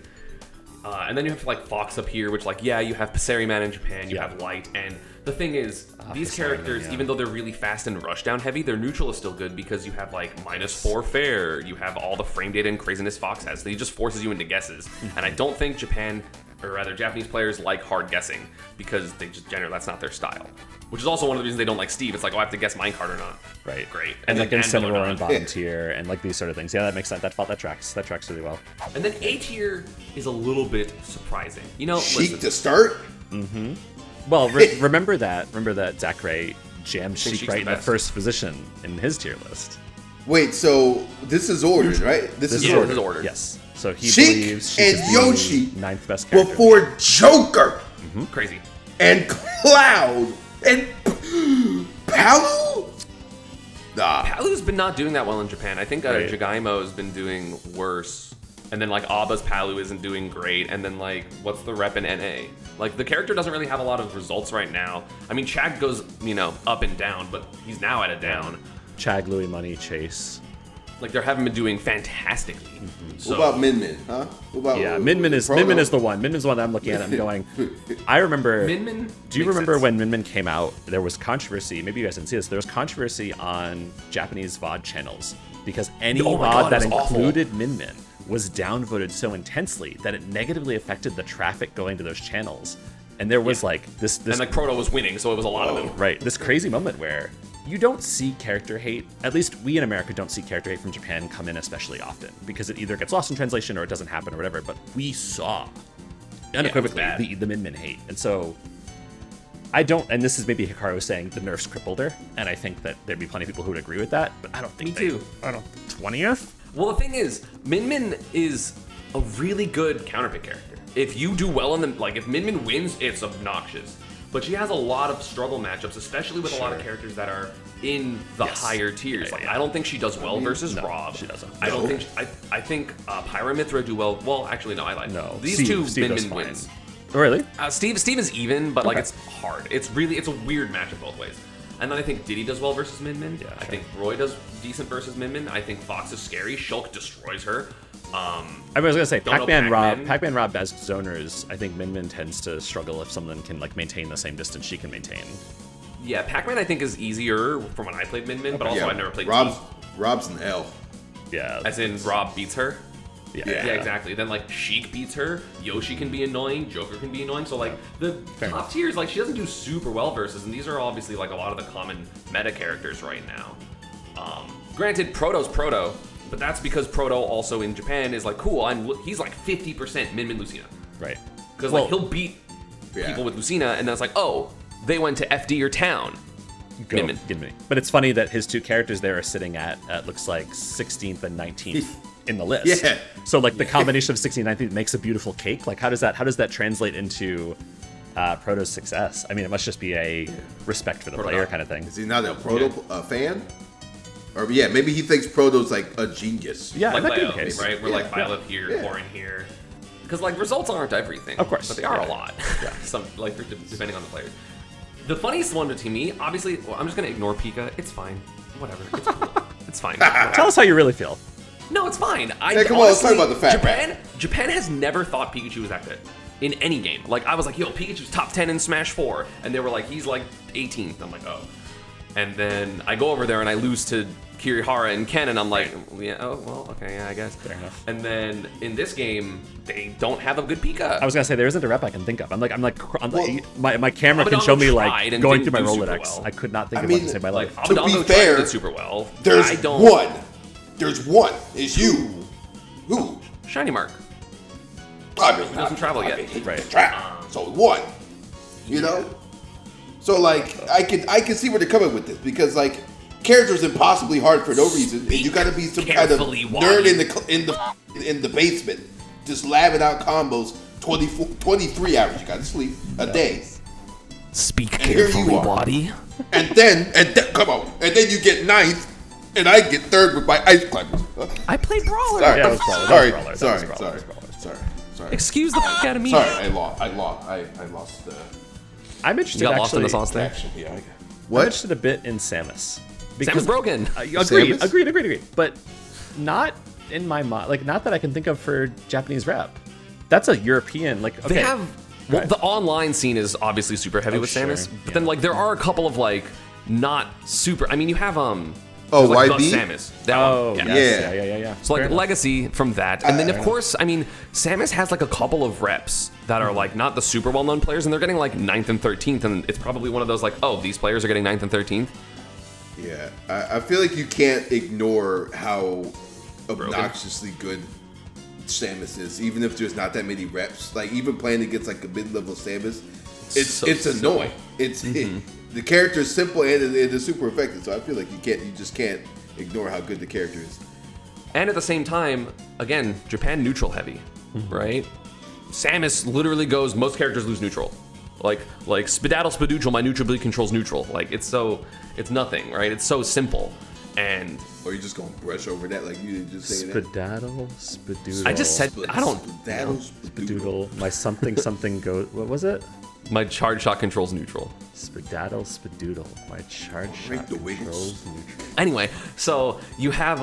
Speaker 2: And then you have Fox up here, which you have Passeriman in Japan, you have Light, and the thing is, these characters, even though they're really fast and rushdown heavy, their neutral is still good because you have -4 fair, you have all the frame data and craziness Fox has, so he just forces you into guesses. And I don't think Japanese players like hard guessing because they just generally that's not their style. Which is also one of the reasons they don't like Steve. It's I have to guess minecart or not.
Speaker 3: Right.
Speaker 2: Great.
Speaker 3: And then Incineroar in bottom tier and these sort of things. Yeah, that makes sense. That tracks. That tracks really well.
Speaker 2: And then A tier is a little bit surprising.
Speaker 1: Sheik to start?
Speaker 3: Mm-hmm. Well, remember that Zachary jammed Sheik right in the first position in his tier list.
Speaker 1: Wait, so this is ordered, right? This is
Speaker 2: ordered.
Speaker 3: Yes. So he
Speaker 1: Sheik
Speaker 3: believes Sheik
Speaker 1: and
Speaker 3: is
Speaker 1: Yoshi
Speaker 3: the 9th best character.
Speaker 1: before Joker
Speaker 2: Crazy.
Speaker 1: and Cloud and Palu? Nah.
Speaker 2: Palu's been not doing that well in Japan. I think
Speaker 3: Right.
Speaker 2: Jagaimo's been doing worse. And then, like, Abba's Palu isn't doing great. And then, like, what's the rep in NA? Like, the character doesn't really have a lot of results right now. I mean, Chad goes, up and down, but he's now at a down.
Speaker 3: Chag, Louis Money, Chase.
Speaker 2: Like, they haven't been doing fantastically. So,
Speaker 1: What about Min Min, huh? What about
Speaker 3: Min Min is the one. Min Min's the one that I'm looking at. I'm going. I remember.
Speaker 2: Min Min
Speaker 3: Do you
Speaker 2: makes
Speaker 3: remember
Speaker 2: sense.
Speaker 3: when Min Min came out? There was controversy. Maybe you guys didn't see this. There was controversy on Japanese VOD channels because any
Speaker 2: Oh my
Speaker 3: VOD
Speaker 2: God,
Speaker 3: that
Speaker 2: it was awful.
Speaker 3: included Min Min was downvoted so intensely that it negatively affected the traffic going to those channels. And there was like this
Speaker 2: And, like, Proto was winning, so it was a lot of them.
Speaker 3: right, this crazy moment where you don't see character hate, at least we in America don't see character hate from Japan come in especially often because it either gets lost in translation or it doesn't happen or whatever, but we saw unequivocally
Speaker 2: bad.
Speaker 3: the Min Min hate. And so I don't, and this is maybe HIKARU saying the nerfs crippled her, and I think that there'd be plenty of people who would agree with that, but I don't think
Speaker 2: Me too.
Speaker 3: I don't, 20th?
Speaker 2: Well, the thing is, Min Min is a really good counterpick character. If you do well in them, like, if Min Min wins, it's obnoxious. But she has a lot of struggle matchups, especially with a lot of characters that are in the higher tiers. Like, I don't think she does well versus Rob.
Speaker 3: She doesn't.
Speaker 2: I don't think. I think Pyra Mithra do well. Well, actually, no, I lied.
Speaker 3: No,
Speaker 2: These
Speaker 3: Steve
Speaker 2: two Min
Speaker 3: does
Speaker 2: Min
Speaker 3: fine.
Speaker 2: wins.
Speaker 3: Oh, really?
Speaker 2: Steve is even, but like it's hard. It's a weird matchup both ways. And then I think Diddy does well versus Min Min.
Speaker 3: Yeah,
Speaker 2: I
Speaker 3: sure.
Speaker 2: think Roy does decent versus Min Min. I think Fox is scary. Shulk destroys her.
Speaker 3: I was gonna say
Speaker 2: Don't know
Speaker 3: Pac-Man Rob as zoners. I think Min Min tends to struggle if someone can like maintain the same distance she can maintain.
Speaker 2: Yeah, Pac-Man I think is easier from when I played Min Min, but also I've never played
Speaker 1: Rob's an L.
Speaker 3: Yeah.
Speaker 2: As in Rob beats her.
Speaker 3: Yeah.
Speaker 2: Yeah, exactly. Then like Sheik beats her, Yoshi can be annoying, Joker can be annoying. So like the
Speaker 3: Fair
Speaker 2: top
Speaker 3: enough.
Speaker 2: tiers, like she doesn't do super well versus, and these are obviously like a lot of the common meta characters right now. Granted, Proto's Proto, but that's because Proto also in Japan is like cool. He's like 50% Min Min Lucina
Speaker 3: Right.
Speaker 2: because like he'll beat people with Lucina, and then it's like oh they went to FD or town.
Speaker 3: Go,
Speaker 2: Min Min.
Speaker 3: give me. But it's funny that his two characters there are sitting at looks like 16th and 19th in the list.
Speaker 1: Yeah.
Speaker 3: So like the combination of 16th and 19th makes a beautiful cake. Like how does that translate into Proto's success? I mean, it must just be a respect for the player kind of thing.
Speaker 1: Is he not a Proto fan? Or yeah, maybe he thinks Proto's like a genius.
Speaker 3: Yeah,
Speaker 2: Like
Speaker 3: that could be the
Speaker 2: Violet,
Speaker 3: case.
Speaker 2: right? We're like Violet here, Corin here. Because like results aren't everything,
Speaker 3: Of course.
Speaker 2: but they are
Speaker 3: Yeah.
Speaker 2: a lot. Some like depending on the players. The funniest one to me, obviously, well, I'm just gonna ignore Pika. It's fine, whatever. It's cool. It's fine.
Speaker 3: Tell us how you really feel.
Speaker 2: No, it's fine.
Speaker 1: Hey, come on, let's talk about the fact.
Speaker 2: Japan has never thought Pikachu was that good in any game. Like I was like, yo, Pikachu's top 10 in Smash 4, and they were like, he's like 18th. I'm like, oh. And then I go over there and I lose to Kirihara and Ken, and I'm like, yeah, oh well, okay, yeah, I guess.
Speaker 3: Fair enough.
Speaker 2: And then in this game, they don't have a good Pika.
Speaker 3: I was gonna say there isn't a rep I can think of. my camera can
Speaker 2: Abadongo
Speaker 3: show me
Speaker 2: tried
Speaker 3: like
Speaker 2: and
Speaker 3: going through
Speaker 2: didn't
Speaker 3: my
Speaker 2: do super
Speaker 3: Rolodex.
Speaker 2: well.
Speaker 3: I could not think
Speaker 1: I
Speaker 3: of one
Speaker 1: mean,
Speaker 3: to save my
Speaker 2: like
Speaker 3: life.
Speaker 1: To be
Speaker 2: Abadongo
Speaker 1: fair,
Speaker 2: did super well.
Speaker 1: There's
Speaker 2: I don't.
Speaker 1: one. There's one. It's you. Who?
Speaker 2: Shiny Mark.
Speaker 1: I mean,
Speaker 2: Doesn't travel yet.
Speaker 3: Right.
Speaker 1: So one. You know. So like, I can see where they're coming with this because like, characters impossibly hard for no reason, and you got to be some kind of
Speaker 2: carefully,
Speaker 1: nerd
Speaker 2: WaDi.
Speaker 1: in the basement, just labbing out combos 23 hours. You got to sleep a day,
Speaker 2: Speak
Speaker 1: here you
Speaker 2: carefully,
Speaker 1: are.
Speaker 2: WaDi.
Speaker 1: and then come on, and then you get 9th, and I get 3rd with my ice climbers.
Speaker 2: I played Brawler.
Speaker 1: Sorry,
Speaker 3: Yeah, it was Brawler. That was Brawler. That was Brawler. That was Brawler.
Speaker 1: sorry.
Speaker 2: Excuse the fuck out of me.
Speaker 1: Sorry, I lost the
Speaker 3: I'm interested.
Speaker 2: You got lost in
Speaker 3: actually,
Speaker 2: the sauce there.
Speaker 1: action. Yeah.
Speaker 3: I'm
Speaker 1: What?
Speaker 3: interested a bit in Samus.
Speaker 2: Samus broken.
Speaker 3: Agreed,
Speaker 1: Samus?
Speaker 3: agreed. But not in my mind. Like, not that I can think of for Japanese rep. That's a European. Like, okay.
Speaker 2: They have. Well,
Speaker 3: Right.
Speaker 2: the online scene is obviously super heavy with
Speaker 3: sure.
Speaker 2: Samus, but
Speaker 3: Yeah.
Speaker 2: then like there are a couple of like not super. I mean, you have
Speaker 1: Oh,
Speaker 2: there's, like,
Speaker 1: YB?
Speaker 2: the Samus. That
Speaker 3: Oh,
Speaker 2: one.
Speaker 3: yes,
Speaker 1: Yeah.
Speaker 3: yeah.
Speaker 2: So like
Speaker 3: Fair enough.
Speaker 2: legacy from that, and then of course, I mean, Samus has like a couple of reps that are like not the super well-known players, and they're getting like 9th and 13th, and it's probably one of those like, oh, these players are getting 9th and 13th.
Speaker 1: Yeah, I feel like you can't ignore how obnoxiously good Samus is, even if there's not that many reps. Like even playing against like a mid-level Samus, it's annoying. It's the character is simple and it's super effective. So I feel like you just can't ignore how good the character is.
Speaker 2: And at the same time, again, Japan neutral heavy, right? Samus literally goes, most characters lose neutral. Like Spidaddle Spadoodle, my neutral bleed controls neutral. Like it's nothing, right? It's so simple. And
Speaker 1: or you just gonna brush over that like you just say that?
Speaker 3: Spidaddle, Spadoodle.
Speaker 2: I just said I don't.
Speaker 1: Spidaddle,
Speaker 3: Spadoodle. My something go. What was it?
Speaker 2: My charge shot controls neutral.
Speaker 3: Spidaddle, Spadoodle. My charge
Speaker 1: Break
Speaker 3: shot
Speaker 1: the wiggles.
Speaker 3: controls neutral.
Speaker 2: Anyway, so you have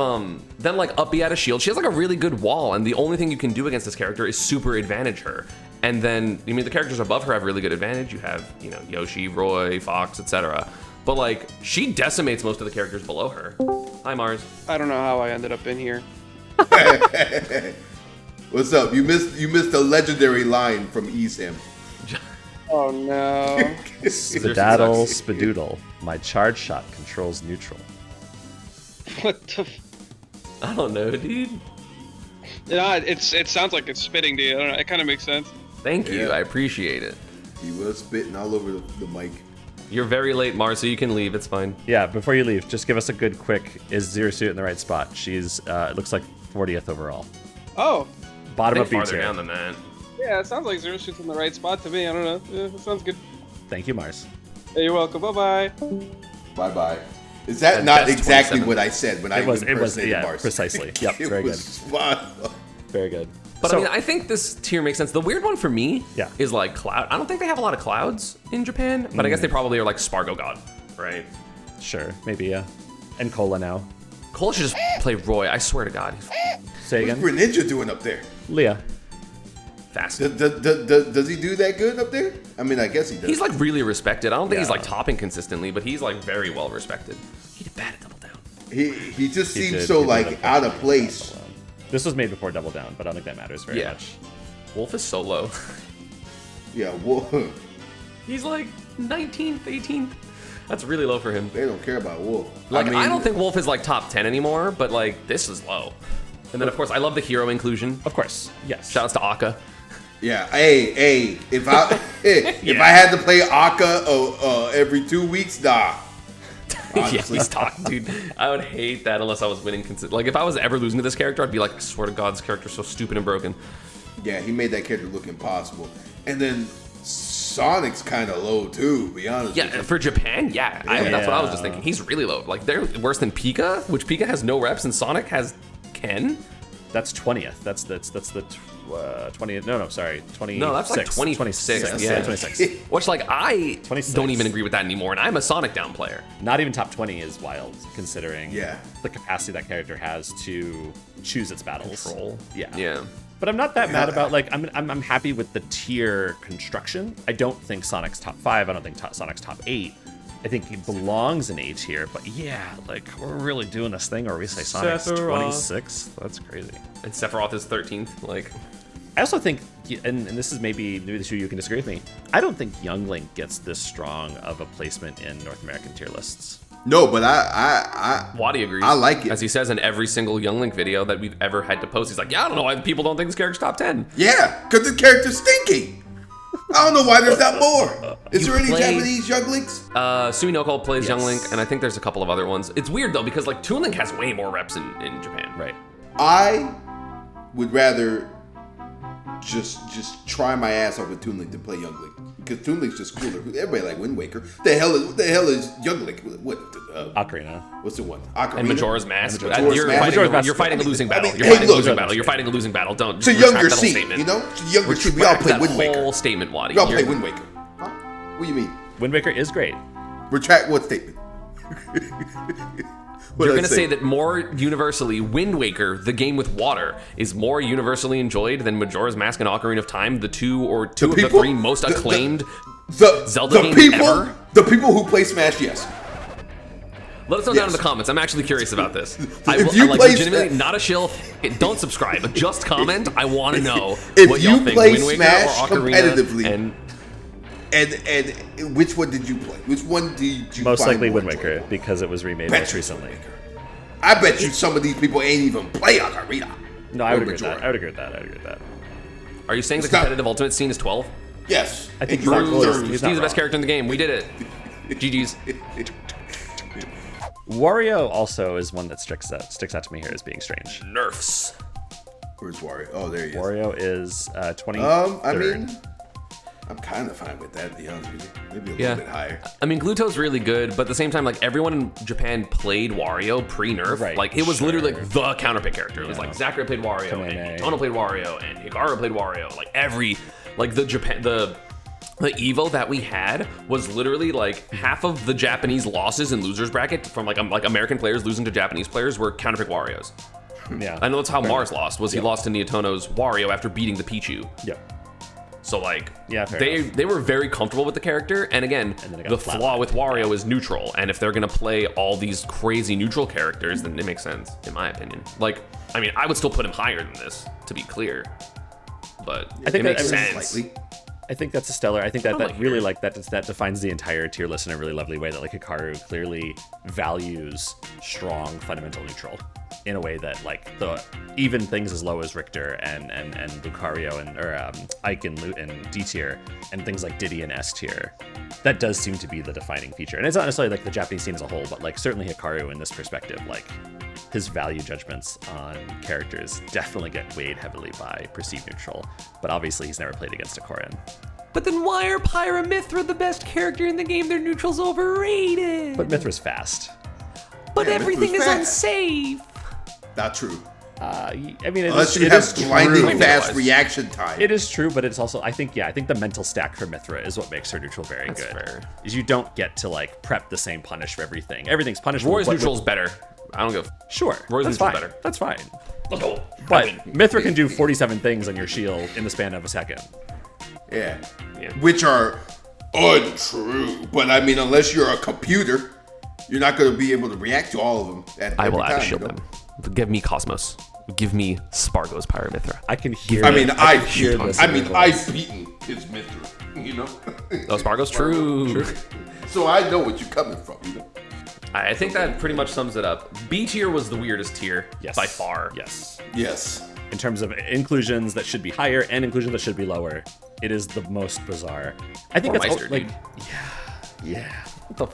Speaker 2: then like up B out of shield. She has like a really good wall, and the only thing you can do against this character is super advantage her. And then I mean the characters above her have really good advantage. You have Yoshi, Roy, Fox, etc. But like she decimates most of the characters below her. Hi Mars.
Speaker 5: I don't know how I ended up in here.
Speaker 1: What's up? You missed a legendary line from ESAM.
Speaker 5: Oh no.
Speaker 3: Spidaddle, Spadoodle. My charge shot controls neutral.
Speaker 5: What the?
Speaker 2: I don't know, dude.
Speaker 5: Yeah, it sounds like it's spitting to you. I don't know. It kind of makes sense.
Speaker 2: Thank you.
Speaker 1: Yeah.
Speaker 2: I appreciate it.
Speaker 1: He was spitting all over the mic.
Speaker 2: You're very late, Mars, so you can leave. It's fine.
Speaker 3: Yeah, before you leave, just give us a good quick. Is Zero Suit in the right spot? She's it looks like 40th overall.
Speaker 5: Oh.
Speaker 3: Bottom
Speaker 2: I
Speaker 3: of
Speaker 2: think
Speaker 3: B
Speaker 2: farther
Speaker 3: tier.
Speaker 2: down than that.
Speaker 5: Yeah, it sounds like Zero Suit's in the right spot to me. I don't know. Yeah, it sounds good.
Speaker 3: Thank you, Mars.
Speaker 5: Hey, you're welcome. Bye-bye.
Speaker 1: Bye bye. Is that
Speaker 2: At
Speaker 1: not
Speaker 2: best
Speaker 1: exactly
Speaker 2: 27.
Speaker 1: what I said when I
Speaker 3: It was
Speaker 1: impersonated
Speaker 3: yeah,
Speaker 1: Mars?
Speaker 3: precisely. Yep,
Speaker 1: It
Speaker 3: very
Speaker 1: was
Speaker 3: good.
Speaker 1: spot on.
Speaker 3: Very good.
Speaker 2: But
Speaker 3: So-
Speaker 2: I mean, I think this tier makes sense. The weird one for me
Speaker 3: Yeah.
Speaker 2: is like cloud. I don't think they have a lot of clouds in Japan, but I guess they probably are like Spargo God, right?
Speaker 3: Sure, maybe yeah. And Cola now.
Speaker 2: Cole should just play Roy. I swear to God, he's
Speaker 3: Say
Speaker 1: What's
Speaker 3: again.
Speaker 1: Greninja doing up there?
Speaker 3: Leah.
Speaker 2: fast.
Speaker 1: Does he do that good up there? I mean, I guess he does.
Speaker 2: He's like really respected. I don't think he's
Speaker 3: Yeah.
Speaker 2: like topping consistently, but he's like very well respected. He did bad at Double Down.
Speaker 1: he just
Speaker 3: He
Speaker 1: seems
Speaker 3: did-
Speaker 1: so
Speaker 3: he did
Speaker 1: like
Speaker 3: okay.
Speaker 1: out of place.
Speaker 3: This was made before Double Down, but I don't think that matters very
Speaker 2: Yeah.
Speaker 3: much.
Speaker 2: Wolf is so low.
Speaker 1: Yeah, well,
Speaker 2: He's like 19th, 18th. That's really low for him.
Speaker 1: they don't care about Wolf.
Speaker 2: Like, I,
Speaker 1: mean,
Speaker 2: don't think Wolf is like top 10 anymore, but like this is low. And then of course I love the hero inclusion.
Speaker 3: Of course, yes.
Speaker 2: Shoutouts to Akka.
Speaker 1: Yeah, hey, if I if I had to play Akka every 2 weeks, nah.
Speaker 2: Yeah,
Speaker 1: Honestly.
Speaker 2: he's talking, dude. I would hate that unless I was winning. Like if I was ever losing to this character, I'd be like, I swear to God, this character's so stupid and broken.
Speaker 1: Yeah, he made that character look impossible. And then Sonic's kind of low too, to be honest. with
Speaker 2: Yeah,
Speaker 1: you.
Speaker 2: for Japan, yeah. That's what I was just thinking. He's really low. Like they're worse than Pika, which Pika has no reps, and Sonic has Ken.
Speaker 3: That's 20th. That's the 20th. No, sorry. 26.
Speaker 2: No, that's like 26.
Speaker 3: 26.
Speaker 2: Yeah.
Speaker 3: 26.
Speaker 2: Which like I
Speaker 3: 26.
Speaker 2: don't even agree with that anymore, and I'm a Sonic down player.
Speaker 3: Not even top 20 is wild, considering
Speaker 1: Yeah.
Speaker 3: the capacity that character has to choose its battles.
Speaker 2: Control.
Speaker 3: Yeah.
Speaker 2: Yeah.
Speaker 3: But I'm not that mad about like I'm happy with the tier construction. I don't think Sonic's top 5. I don't think Sonic's top 8. I think he belongs in A tier. But yeah, like we're really doing this thing where we say Sonic's
Speaker 2: Sephiroth.
Speaker 3: 26th. That's crazy.
Speaker 2: And Sephiroth is 13th. Like
Speaker 3: I also think, and this is maybe the issue you can disagree with me. I don't think Young Link gets this strong of a placement in North American tier lists.
Speaker 1: No, but I
Speaker 2: WaDi agrees.
Speaker 1: I like it.
Speaker 2: As he says in every single Young Link video that we've ever had to post. He's like, yeah, I don't know why people don't think this character's top 10.
Speaker 1: Yeah, because the character's stinky. I don't know why there's not more. Is
Speaker 2: You
Speaker 1: there any
Speaker 2: play-
Speaker 1: Japanese Young Links?
Speaker 2: Suinoko plays Young
Speaker 3: Yes.
Speaker 2: Link, and I think there's a couple of other ones. It's weird though, because like Toon Link has way more reps in Japan.
Speaker 3: Right.
Speaker 1: I would rather just try my ass off with Toon Link than play Young Link. Because Toon Link's just cooler. Everybody like Wind Waker. What the hell is Young Link? What?
Speaker 3: Ocarina.
Speaker 1: What's the one? Ocarina?
Speaker 2: And Majora's Mask.
Speaker 1: Majora's
Speaker 2: you're,
Speaker 1: Mask.
Speaker 2: Fighting,
Speaker 3: Majora's Mask.
Speaker 2: you're fighting a losing battle.
Speaker 1: I mean,
Speaker 2: You're
Speaker 1: hey,
Speaker 2: fighting a
Speaker 1: look.
Speaker 2: losing battle. You're fighting a losing battle. Don't.
Speaker 1: It's a
Speaker 2: retract
Speaker 1: younger
Speaker 2: that whole
Speaker 1: seed,
Speaker 2: statement.
Speaker 1: you know? It's a younger seed. We all
Speaker 2: Retract
Speaker 1: play
Speaker 2: that
Speaker 1: Wind Waker.
Speaker 2: whole statement, WaDi.
Speaker 1: We all play
Speaker 2: You're-
Speaker 1: Wind Waker. Huh? What do you mean?
Speaker 3: Wind Waker is great.
Speaker 1: Retract what statement?
Speaker 2: You're going to say that more universally, Wind Waker, the game with water, is more universally enjoyed than Majora's Mask and Ocarina of Time, the two of the
Speaker 1: people-
Speaker 2: three most
Speaker 1: the-
Speaker 2: acclaimed
Speaker 1: the
Speaker 2: Zelda games
Speaker 1: people,
Speaker 2: ever?
Speaker 1: The people who play Smash, yes.
Speaker 2: Let us know down in
Speaker 1: Yes.
Speaker 2: the comments. I'm actually curious about this.
Speaker 1: If you
Speaker 2: I'm like
Speaker 1: play
Speaker 2: legitimately
Speaker 1: Smash-
Speaker 2: not a shill. Don't subscribe. Just comment. I want to know
Speaker 1: If
Speaker 2: what
Speaker 1: you
Speaker 2: y'all think.
Speaker 1: play
Speaker 2: Wind Waker
Speaker 1: Smash
Speaker 2: or Ocarina
Speaker 1: competitively,
Speaker 2: and
Speaker 1: And which one did you play? Which one did you
Speaker 3: Most
Speaker 1: find
Speaker 3: likely
Speaker 1: more
Speaker 3: Wind Waker
Speaker 1: enjoyable?
Speaker 3: because it was remade
Speaker 1: Bet
Speaker 3: most
Speaker 1: you
Speaker 3: recently.
Speaker 1: Wind Waker. I bet you some of these people ain't even play Ocarina.
Speaker 3: No, I
Speaker 1: Or
Speaker 3: would agree with that.
Speaker 1: Majora.
Speaker 3: I would agree with that. I would agree with that.
Speaker 2: are you saying the
Speaker 1: It's not-
Speaker 2: competitive ultimate scene is 12?
Speaker 1: Yes.
Speaker 3: I think
Speaker 1: And
Speaker 3: he's not
Speaker 1: you're
Speaker 3: close.
Speaker 1: third.
Speaker 3: He's
Speaker 2: He's
Speaker 3: not
Speaker 2: the best
Speaker 3: wrong.
Speaker 2: character in the game. We did it. GG's.
Speaker 3: Wario also is one that sticks out to me here as being strange.
Speaker 2: Nerfs.
Speaker 1: Where's Wario? Oh, there he is.
Speaker 3: Wario is 23rd.
Speaker 1: I mean, I'm kind of fine with that, to be honest with you. Maybe a little bit higher.
Speaker 2: I mean, Gluto's really good, but at the same time, like, everyone in Japan played Wario pre-nerf.
Speaker 3: Right,
Speaker 2: like, it was literally like the counterpick character. It was like Zachary played Wario,
Speaker 3: Coney.
Speaker 2: and Tono played Wario, and HIKARU played Wario. Like, the Evo that we had was literally like half of the Japanese losses in losers bracket from like American players losing to Japanese players were counterpick Warios.
Speaker 3: Yeah.
Speaker 2: I know that's how Mars lost. He lost to Neotono's Wario after beating the Pichu.
Speaker 3: Yep.
Speaker 2: So like,
Speaker 3: Yeah, fair
Speaker 2: they were very comfortable with the character, and again,
Speaker 3: then it got
Speaker 2: the
Speaker 3: flat.
Speaker 2: flaw with Wario is neutral, and if they're gonna play all these crazy neutral characters, then it makes sense, in my opinion. Like, I mean, I would still put him higher than this, to be clear, but
Speaker 3: I think
Speaker 2: it makes
Speaker 3: that-
Speaker 2: sense.
Speaker 1: Slightly.
Speaker 3: I think that's a stellar. I think that
Speaker 2: like
Speaker 3: really
Speaker 2: yours.
Speaker 3: like that defines the entire tier list in a really lovely way. That like HIKARU clearly values strong fundamental neutral in a way that like the even things as low as Richter and Lucario and Ike and D tier and things like Diddy and S tier. That does seem to be the defining feature, and it's not necessarily like the Japanese scene as a whole, but like certainly HIKARU in this perspective, like his value judgments on characters definitely get weighed heavily by perceived neutral. But obviously he's never played against a Korean.
Speaker 2: But then why are Pyra Mithra the best character in the game? Their neutral's overrated.
Speaker 3: But Mithra's fast.
Speaker 2: But
Speaker 1: Yeah,
Speaker 2: everything
Speaker 1: Mithra's
Speaker 2: is
Speaker 1: fast.
Speaker 2: unsafe.
Speaker 1: Not true.
Speaker 3: I mean,
Speaker 1: Unless you
Speaker 3: it
Speaker 1: have
Speaker 3: is
Speaker 1: blinding
Speaker 3: true.
Speaker 1: fast
Speaker 2: Otherwise.
Speaker 1: reaction time.
Speaker 3: It is true, but it's also I think the mental stack for Mithra is what makes her neutral very
Speaker 2: That's
Speaker 3: good.
Speaker 2: fair.
Speaker 3: Is you don't get to like prep the same punish for everything. Everything's punishable.
Speaker 2: Roy's
Speaker 3: but
Speaker 2: neutral's better. I don't go.
Speaker 3: Sure,
Speaker 2: Roy's
Speaker 3: that's
Speaker 2: neutral's
Speaker 3: fine.
Speaker 2: better.
Speaker 3: That's fine.
Speaker 2: Let's go.
Speaker 3: But Mithra can do 47 things on your shield in the span of a second.
Speaker 1: Yeah.
Speaker 2: Yeah.
Speaker 1: Which are untrue. But I mean, unless you're a computer, you're not going to be able to react to all of them at
Speaker 2: I
Speaker 1: every
Speaker 2: will
Speaker 1: time,
Speaker 2: out shield
Speaker 1: you know?
Speaker 2: them. Give me Cosmos. Give me Spargo's Pyra Mithra.
Speaker 3: I can hear.
Speaker 1: I mean,
Speaker 3: I can hear this in your voice.
Speaker 1: I've beaten his Mithra, you know?
Speaker 2: Oh, Spargo's true.
Speaker 1: So I know what you're coming from, you know?
Speaker 2: I think that pretty much sums it up. B tier was the weirdest tier
Speaker 3: Yes.
Speaker 2: by far.
Speaker 3: Yes.
Speaker 1: Yes.
Speaker 3: In terms of inclusions that should be higher and inclusions that should be lower, it is the most bizarre. I think
Speaker 2: Poor
Speaker 3: that's
Speaker 2: Meister,
Speaker 3: like,
Speaker 2: dude.
Speaker 3: yeah. What the?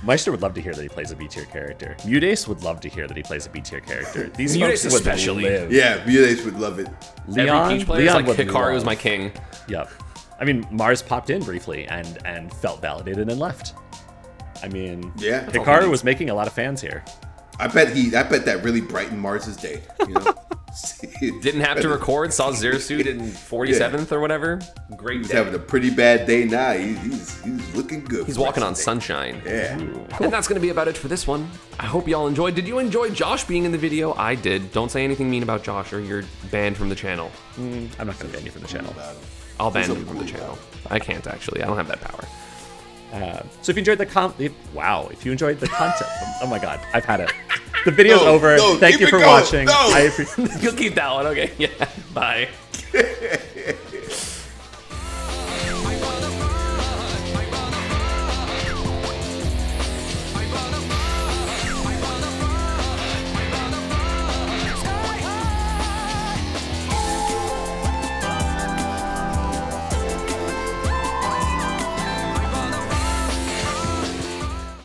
Speaker 3: Meister would love to hear that he plays a B tier character. Mudace would love to hear that he plays a B tier character. These
Speaker 2: Mudace
Speaker 3: folks would
Speaker 2: especially.
Speaker 3: live.
Speaker 1: Yeah, Mutates would love it.
Speaker 3: Leon,
Speaker 2: Every Peach player is like
Speaker 3: would
Speaker 2: HIKARU is
Speaker 3: love-
Speaker 2: my king.
Speaker 3: Yep. I mean, Mars popped in briefly and felt validated and left. I mean,
Speaker 1: Yeah.
Speaker 3: HIKARU was making a lot of fans here.
Speaker 1: I bet that really brightened Mars's day, you know?
Speaker 2: Didn't have to record. Saw Zero Suit in 47th or whatever. Great
Speaker 1: He's
Speaker 2: day.
Speaker 1: having a pretty bad day now. He's looking good.
Speaker 2: He's
Speaker 1: for
Speaker 2: walking
Speaker 1: the
Speaker 2: on
Speaker 1: rest of
Speaker 2: sunshine.
Speaker 1: the day. Yeah.
Speaker 2: And that's going to be about it for this one. I hope y'all enjoyed. Did you enjoy Jaaahsh being in the video? I did. Don't say anything mean about Jaaahsh or you're banned from the channel.
Speaker 3: I'm not going to ban you from the channel.
Speaker 2: I'll ban
Speaker 1: There's
Speaker 2: you
Speaker 1: a
Speaker 2: from the
Speaker 1: rule
Speaker 2: channel. I can't actually. I don't have that power.
Speaker 3: So if you enjoyed if you enjoyed the content, oh my god, I've had it. The video's over.
Speaker 1: no,
Speaker 3: Thank
Speaker 1: keep
Speaker 3: you
Speaker 1: it
Speaker 3: for
Speaker 1: going.
Speaker 3: watching.
Speaker 1: No.
Speaker 3: I appreciate.
Speaker 2: You'll keep that one. Okay. Yeah. Bye.